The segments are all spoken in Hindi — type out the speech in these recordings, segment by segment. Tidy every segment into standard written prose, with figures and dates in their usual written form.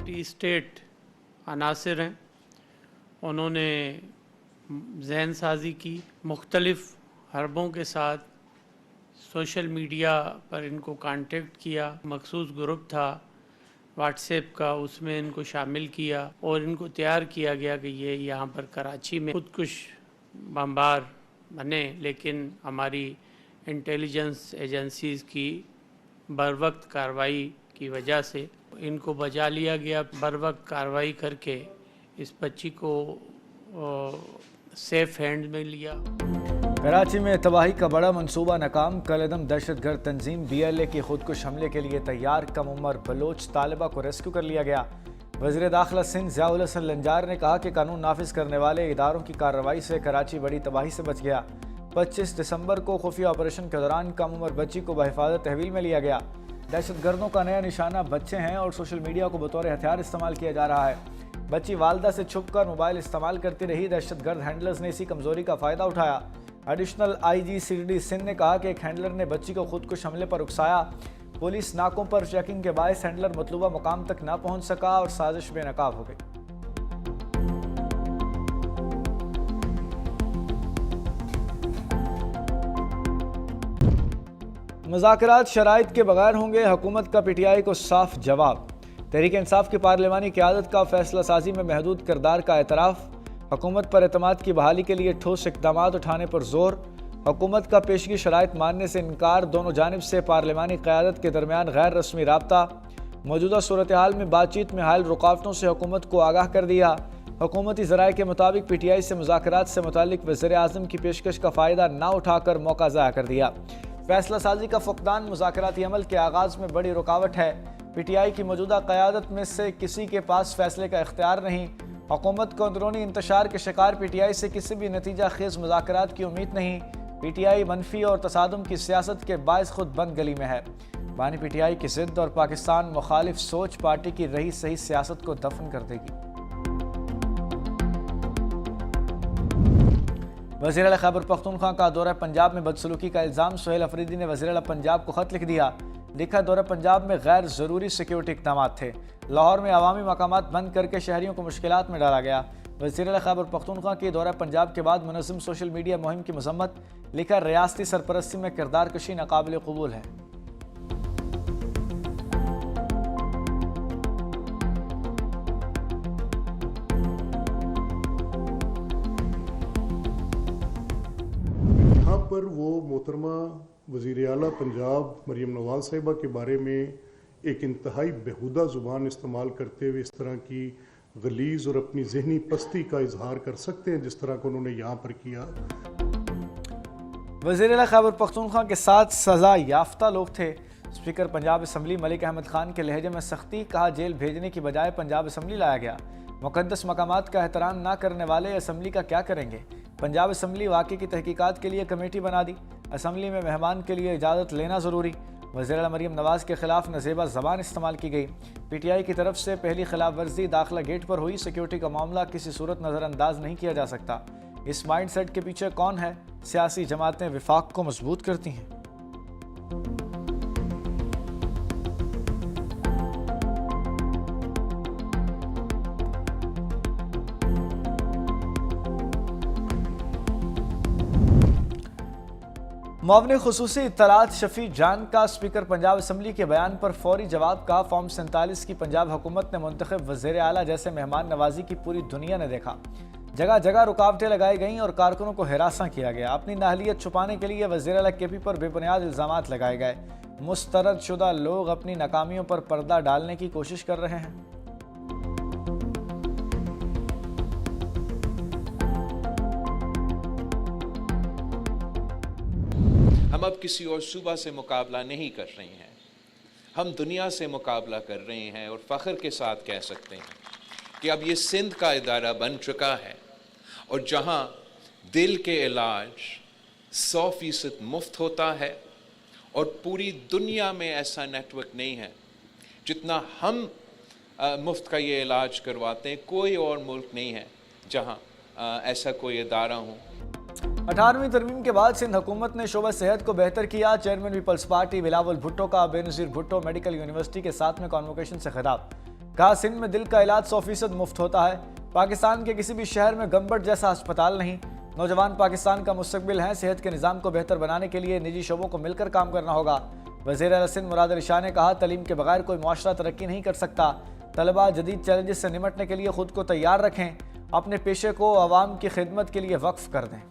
एंटी स्टेट अनासिर हैं। उन्होंने जहन साजी की, मुख्तलिफ़ हरबों के साथ सोशल मीडिया पर इनको कांटेक्ट किया। मखसूस ग्रुप था व्हाट्सएप का, उसमें इनको शामिल किया और इनको तैयार किया गया कि ये यहाँ पर कराची में खुदकुश बमबार बने। लेकिन हमारी इंटेलिजेंस एजेंसीज़ की बरवक्त कार्रवाई की वजह से इनको बचा लिया गया। बरवक्त कार्रवाई करके इस बच्ची को सेफ हैंड में लिया। कराची में तबाही का बड़ा मंसूबा नाकाम। कलदम दहशतगर्द तंजीम BLA की खुदकुश हमले के लिए तैयार कम उम्र बलोच तालिबा को रेस्क्यू कर लिया गया। वज़ीर दाखिला सिंध ज़ियाउल हसन लंजार ने कहा कि कानून नाफिज करने वाले इदारों की कार्रवाई से कराची बड़ी तबाही से बच गया। 25 दिसंबर को खुफिया ऑपरेशन के दौरान कम उम्र बच्ची को बहिफाजत तहवील में लिया गया। दहशतगर्दों का नया निशाना बच्चे हैं और सोशल मीडिया को बतौर हथियार इस्तेमाल किया जा रहा है। बच्ची वालदा से छुपकर मोबाइल इस्तेमाल करती रही। दहशतगर्द हैंडलर्स ने इसी कमजोरी का फ़ायदा उठाया। एडिशनल IG CD सिंध ने कहा कि एक हैंडलर ने बच्ची को खुदकुश हमले पर उकसाया। पुलिस नाकों पर चेकिंग के बायस हैंडलर मतलूबा मुकाम तक न पहुंच सका और साजिश बेनकाब हो गई। मुज़ाकरात शराइत के बगैर होंगे, हुकूमत का PTI को साफ जवाब। तहरीक इंसाफ की पार्लिमानी क़यादत का फैसला साजी में महदूद किरदार का एतराफ़। हुकूमत पर एतमाद की बहाली के लिए ठोस इक़दाम उठाने पर जोर। हुकूमत का पेशगी शराइत मानने से इनकार। दोनों जानिब से पार्लिमानी क़यादत के दरमियान गैर रस्मी राब्ता। मौजूदा सूरत हाल में बातचीत में हायल रुकावटों से हुकूमत को आगाह कर दिया। हुकूमती ज़राए के मुताबिक PTI से मुज़ाकरात से मुतालिक वज़ीर आज़म की पेशकश का फ़ायदा न उठाकर मौका ज़ाया कर दिया। फैसला साजी का फुक़दान मुज़ाकराती अमल के आगाज़ में बड़ी रुकावट है। PTI की मौजूदा क़यादत में से किसी के पास फैसले का इख्तियार नहीं। हुकूमत को अंदरूनी इंतशार के शिकार PTI से किसी भी नतीजा खेज मुज़ाकरात की उम्मीद नहीं। PTI मनफी और तसादुम की सियासत के बायस खुद बंद गली में है। बानी PTI की ज़िद और पाकिस्तान मुखालिफ सोच पार्टी की रही सही सियासत को दफन कर देगी। वज़ीर आला खैबर पख्तूनख्वा का दौरा पंजाब में बदसलूकी का इल्ज़ाम। सुहेल अफरीदी ने वज़ीर आला पंजाब को ख़त लिख दिया। लिखा, दौरा पंजाब में गैर ज़रूरी सिक्योरिटी इक़दाम थे। लाहौर में अवामी मकामात बंद करके शहरियों को मुश्किलात में डाला गया। वज़ीर आला खैबर पख्तूनख्वा के दौरा पंजाब के बाद मुनज़्ज़म सोशल मीडिया मुहिम की मज़म्मत। लिखा, रियासती सरपरस्ती में किरदार कशी नाकाबिल कबूल है। यहाँ पर वो मोहतरमा वज़ीर आला पंजाब मरीम नवाज़ साहिबा के बारे में एक इंतहाई बेहुदा ज़ुबान इस्तेमाल करते हुए इस तरह की गलीज़ और अपनी जहनी पस्ती का इजहार कर सकते हैं जिस तरह को उन्होंने यहाँ पर किया। वज़ीर आला खैबर पख्तूनख्वा के साथ सज़ा याफ्ता लोग थे। स्पीकर पंजाब असम्बली मलिक अहमद खान के लहजे में सख्ती। कहा, जेल भेजने की बजाय पंजाब असम्बली लाया गया। मुक़द्दस मकामात का एहतराम ना करने वाले असम्बली का क्या करेंगे। पंजाब असम्बली वाक़े की तहकीकात के लिए कमेटी बना दी। असम्बली में मेहमान के लिए इजाज़त लेना ज़रूरी। वज़ीर आला मरीम नवाज़ के खिलाफ नज़ेबा ज़बान इस्तेमाल की गई। PTI की तरफ से पहली खिलाफ वर्जी दाखिला गेट पर हुई। सिक्योरिटी का मामला किसी सूरत नज़रअंदाज नहीं किया जा सकता। इस माइंड सेट के पीछे कौन है? सियासी जमातें विफाक को मजबूत करती हैं। मुआविन खुसूसी इत्तलात शफी जान का स्पीकर पंजाब असम्बली के बयान पर फौरी जवाब का। फॉर्म 47 की पंजाब हुकूमत ने मुंतखब वज़ीर आला जैसे मेहमान नवाजी की पूरी दुनिया ने देखा। जगह जगह रुकावटें लगाई गईं और कारकुनों को हिरासा किया गया। अपनी नाहलियत छुपाने के लिए वज़ीर आला KP पर बेबुनियाद इल्ज़ामात लगाए गए। मुस्तरद शुदा लोग अपनी नाकामियों पर पर्दा डालने की कोशिश कर रहे हैं। हम अब किसी और सूबा से मुकाबला नहीं कर रहे हैं, हम दुनिया से मुकाबला कर रहे हैं और फ़ख्र के साथ कह सकते हैं कि अब ये सिंध का इदारा बन चुका है और जहाँ दिल के इलाज 100% मुफ्त होता है और पूरी दुनिया में ऐसा नेटवर्क नहीं है जितना हम मुफ्त का ये इलाज करवाते हैं। कोई और मुल्क नहीं है जहाँ ऐसा कोई इदारा हो। 18वीं तरमीम के बाद सिंध हुकूमत ने शोबा सेहत को बेहतर किया। Chairman people's party Bilawal Bhutto का बेनज़ीर भुट्टो मेडिकल यूनिवर्सिटी के 7वें कॉन्वोकेशन से खिताब। कहा सिंध में दिल का इलाज 100% मुफ्त होता है। पाकिस्तान के किसी भी शहर में गंबट जैसा अस्पताल नहीं। नौजवान पाकिस्तान का मुस्तकबिल हैं। सेहत के निज़ाम को बेहतर बनाने के लिए निजी शोबों को मिलकर काम करना होगा। वज़ीर आला सिंध मुराद अली शाह ने कहा तालीम के बगैर कोई मुआशरा तरक्की नहीं कर सकता। तलबा जदीद चैलेंजेस से निमटने के लिए खुद को तैयार रखें। अपने पेशे को अवाम की खिदमत के लिए वक्फ कर दें।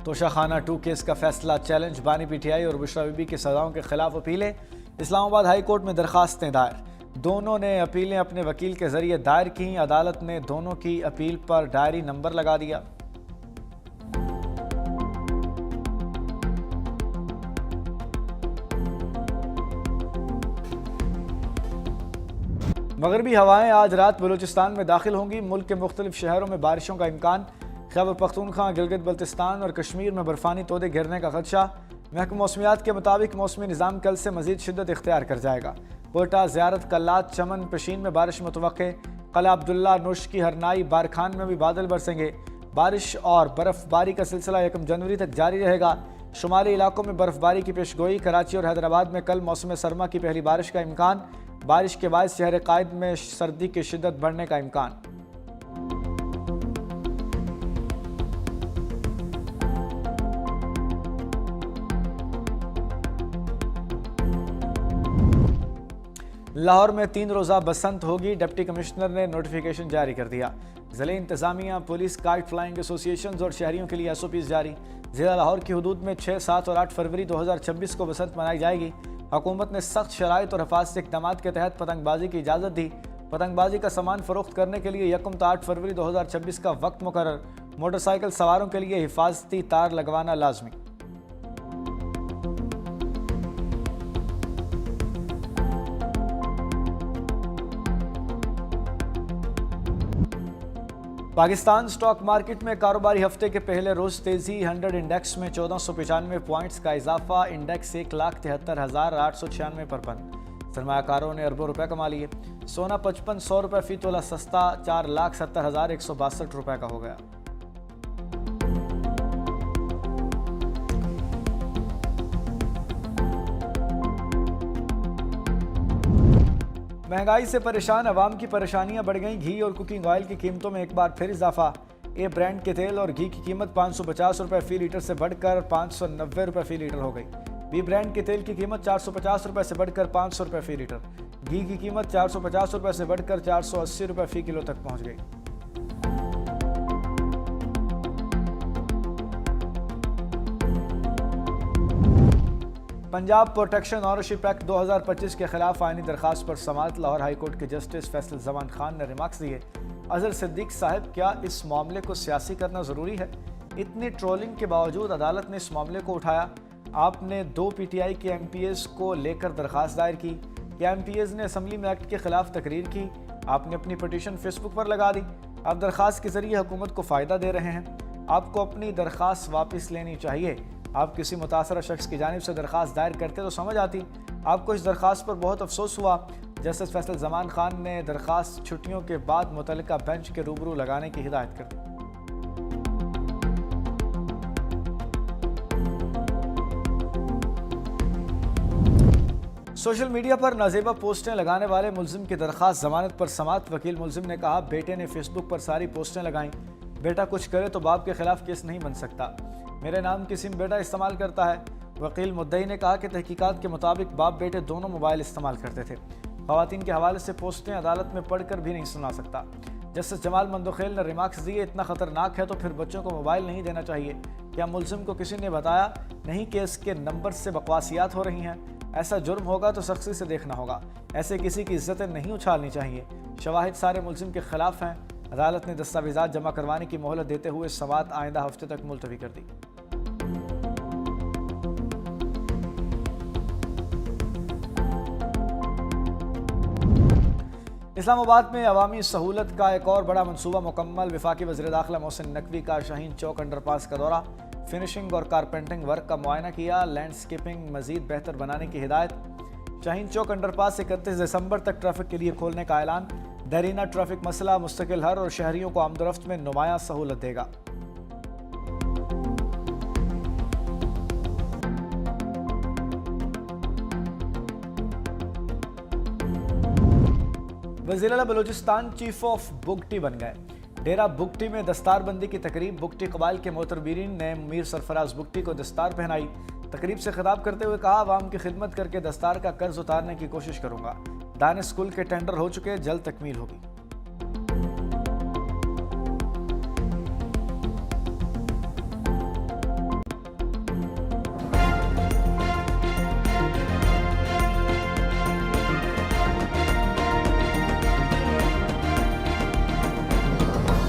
तोशाखाना 2 केस का फैसला चैलेंज। बानी पीटीआई और बुशरा बीबी की सजाओं के खिलाफ अपीलें। इस्लामाबाद हाई कोर्ट में दरखास्तें दायर। दोनों ने अपीलें अपने वकील के जरिए दायर की। अदालत ने दोनों की अपील पर डायरी नंबर लगा दिया। मगरबी हवाएं आज रात बलूचिस्तान में दाखिल होंगी। मुल्क के मुख्तलिफ शहरों में बारिशों का इम्कान। खैबर पख्तूनख्वा, गिलगित बल्तिस्तान और कश्मीर में बर्फानी तोदे गिरने का खदशा। महकमा मौसमियात के मुताबिक मौसमी निज़ाम कल से मजीद शिद्दत इख्तियार कर जाएगा। कोयटा, ज़ियारत, कल्लात, चमन, पशीन में बारिश मुतवक्के। कला अब्दुल्ला, नुश्की, हरनाई, बारखान में भी बादल बरसेंगे। बारिश और बर्फबारी का सिलसिला 1 जनवरी तक जारी रहेगा। शुमाली इलाकों में बर्फबारी की पेशगोई। कराची और हैदराबाद में कल मौसम सरमा की पहली बारिश का इम्कान। बारिश के बाद शहर कायद में सर्दी की शिद्दत बढ़ने का इम्कान। लाहौर में 3 रोज़ा बसंत होगी। डिप्टी कमिश्नर ने नोटिफिकेशन जारी कर दिया। ज़िले इंतज़ामिया, पुलिस, काइट फ्लाइंग एसोसिएशन और शहरियों के लिए SOPs जारी। ज़िला लाहौर की हदूद में 6, 7 और 8 फरवरी 2026 को बसंत मनाई जाएगी। हुकूमत ने सख्त शराइत और हिफाजती इक़दामात के तहत पतंगबाजी की इजाज़त दी। पतंगबाजी का सामान फ़रोख्त करने के लिए 1 से 8 फरवरी 2026 का वक्त मुकर्रर। मोटरसाइकिल सवारों के लिए हिफाजती तार लगवाना लाजमी। पाकिस्तान स्टॉक मार्केट में कारोबारी हफ्ते के पहले रोज तेजी। 100 इंडेक्स में 1495 पॉइंट्स का इजाफा। इंडेक्स 1,73,896 पर बंद। सरमायाकारों ने अरबों रुपए कमा लिए। सोना 5500 रुपये फी तोला सस्ता 4,70,162 रुपये का हो गया। महंगाई से परेशान अवाम की परेशानियां बढ़ गईं। घी और कुकिंग ऑयल की कीमतों में एक बार फिर इजाफा। ए ब्रांड के तेल और घी की कीमत 550 रुपये फी लीटर से बढ़कर 590 रुपये फी लीटर हो गई। बी ब्रांड के तेल की कीमत 450 रुपये से बढ़कर 500 रुपये फी लीटर। घी की कीमत 450 रुपये से बढ़कर 480 रुपये फी किलो तक पहुंच गई। पंजाब प्रोटेक्शन ऑनरशिप एक्ट 2025 के खिलाफ आईनी दरखास्त पर समाअत। लाहौर हाई कोर्ट के जस्टिस फैसल जमान खान ने रिमार्क्स दिए। अजहर सिद्दीक साहब, क्या इस मामले को सियासी करना ज़रूरी है? इतनी ट्रोलिंग के बावजूद अदालत ने इस मामले को उठाया। आपने 2 PTI के MPs को लेकर दरखास्त दायर की। क्या MPs ने असम्बली में एक्ट के खिलाफ तकरीर की? आपने अपनी पटिशन फेसबुक पर लगा दी। आप दरखास्त के जरिए हुकूमत को फ़ायदा दे रहे हैं। आपको अपनी दरखास्त वापस लेनी चाहिए। आप किसी मुतासरा शख्स की जानिब से दरखास्त दायर करते तो समझ आती। आपको इस दरखास्त पर बहुत अफसोस हुआ। जस्टिस फैसल जमान खान ने दरखास्त छुट्टियों के बाद मुतल्लिका बेंच के रूबरू लगाने की हिदायत कर दी। सोशल मीडिया पर नाजेबा पोस्टें लगाने वाले मुल्जिम की दरखास्त जमानत पर समाअत। वकील मुल्जिम ने कहा, बेटे ने फेसबुक पर सारी पोस्टें लगाईं। बेटा कुछ करे तो बाप के खिलाफ केस नहीं बन सकता। मेरे नाम की सिम बेटा इस्तेमाल करता है। वकील मुद्दई ने कहा कि तहकीकात के मुताबिक बाप बेटे दोनों मोबाइल इस्तेमाल करते थे। ख़वातीन के हवाले से पोस्टें अदालत में पढ़कर भी नहीं सुना सकता। जस्टिस जमाल मंदोखेल ने रिमार्क्स दिए, इतना ख़तरनाक है तो फिर बच्चों को मोबाइल नहीं देना चाहिए। क्या मुल्जिम को किसी ने बताया नहीं कि इसके नंबर से बकवासियात हो रही हैं? ऐसा जुर्म होगा तो सख्ती से देखना होगा। ऐसे किसी की इज्जतें नहीं उछालनी चाहिए। शवाहिद सारे मुल्जिम के खिलाफ हैं। अदालत ने दस्तावेज़ात जमा करवाने की मोहलत देते हुए समाअत आइंदा हफ्ते तक मुलतवी कर दी। इस्लामाबाद में अवामी सहूलत का एक और बड़ा मनसूबा मुकम्मल। वफाकी वज़ीर दाखिला मोहसिन नकवी का शाहीन चौक अंडरपास का दौरा। फिनिशिंग और कारपेंटिंग वर्क का मुआयना किया। लैंडस्केपिंग मजीद बेहतर बनाने की हिदायत। शाहीन चौक अंडरपास 31 दिसंबर तक ट्रैफिक के लिए खोलने का ऐलान। देरीना ट्रैफिक मसला मुस्तकिल हर और शहरियों को आमदोरफ्त में नुमायां सहूलत देगा। वज़ीर-ए-आला बलूचिस्तान चीफ ऑफ बुगटी बन गए। डेरा बुगटी में दस्तारबंदी की तकरीब, बुगटी कबाइल के मोहतरमीन ने मीर सरफराज बुगटी को दस्तार पहनाई। तकरीब से खिताब करते हुए कहा, आवाम की खिदमत करके दस्तार का कर्ज उतारने की कोशिश करूंगा। दानिश स्कूल के टेंडर हो चुके, जल्द तकमील होगी।